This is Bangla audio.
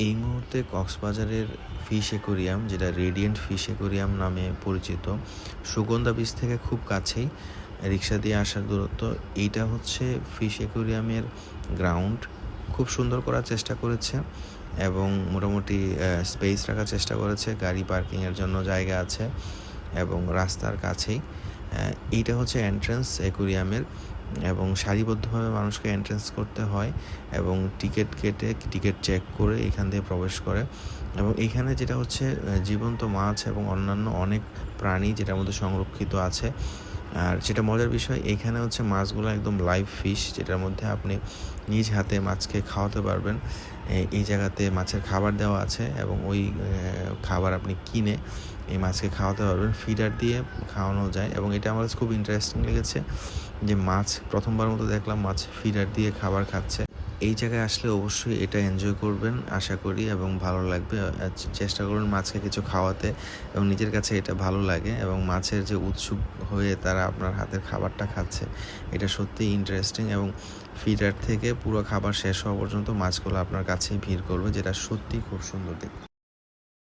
এই মুহূর্তে কক্সবাজারের ফিশ অ্যাকোরিয়াম, যেটা রেডিয়েন্ট ফিশ অ্যাকোরিয়াম নামে পরিচিত, সুগন্ধা বিচ থেকে খুব কাছেই, রিক্সা দিয়ে আসার দূরত্ব। এইটা হচ্ছে ফিশ অ্যাকোরিয়ামের গ্রাউন্ড। খুব সুন্দর করার চেষ্টা করেছে এবং মোটামুটি স্পেস রাখার চেষ্টা করেছে। গাড়ি পার্কিংয়ের জন্য জায়গা আছে এবং রাস্তার কাছেই। এইটা হচ্ছে এন্ট্রান্স অ্যাকোরিয়ামের এবং সারিবদ্ধভাবে মানুষকে এন্ট্রেন্স করতে হয় এবং টিকিট কেটে টিকিট চেক করে এখান দিয়ে প্রবেশ করে। এবং এখানে যেটা হচ্ছে জীবন্ত মাছ এবং অন্যান্য অনেক প্রাণী যেটার মধ্যে সংরক্ষিত আছে। আর যেটা মজার বিষয়, এখানে হচ্ছে মাছগুলো একদম লাইভ ফিশ, যেটার মধ্যে আপনি নিজ হাতে মাছকে খাওয়াতে পারবেন। এই জায়গাতে মাছের খাবার দেওয়া আছে এবং ওই খাবার আপনি কিনে এই মাছকে খাওয়াতে পারবেন। ফিডার দিয়ে খাওয়ানো যায় এবং এটা আমার কাছে খুব ইন্টারেস্টিং লেগেছে যে মাছ প্রথমবার মতো দেখলাম মাছ ফিডার দিয়ে খাবার খাচ্ছে। এই জায়গায় আসলে অবশ্যই এটা এনজয় করবেন আশা করি এবং ভালো লাগবে। চেষ্টা করুন মাছকে কিছু খাওয়াতে এবং নিজের কাছে এটা ভালো লাগে এবং মাছের যে উৎসুক হয়ে তারা আপনার হাতের খাবারটা খাচ্ছে, এটা সত্যিই ইন্টারেস্টিং। এবং ফিডার থেকে পুরো খাবার শেষ হওয়া পর্যন্ত মাছগুলো আপনার কাছেই ভিড় করবে, যেটা সত্যিই খুব সুন্দর দেখতে।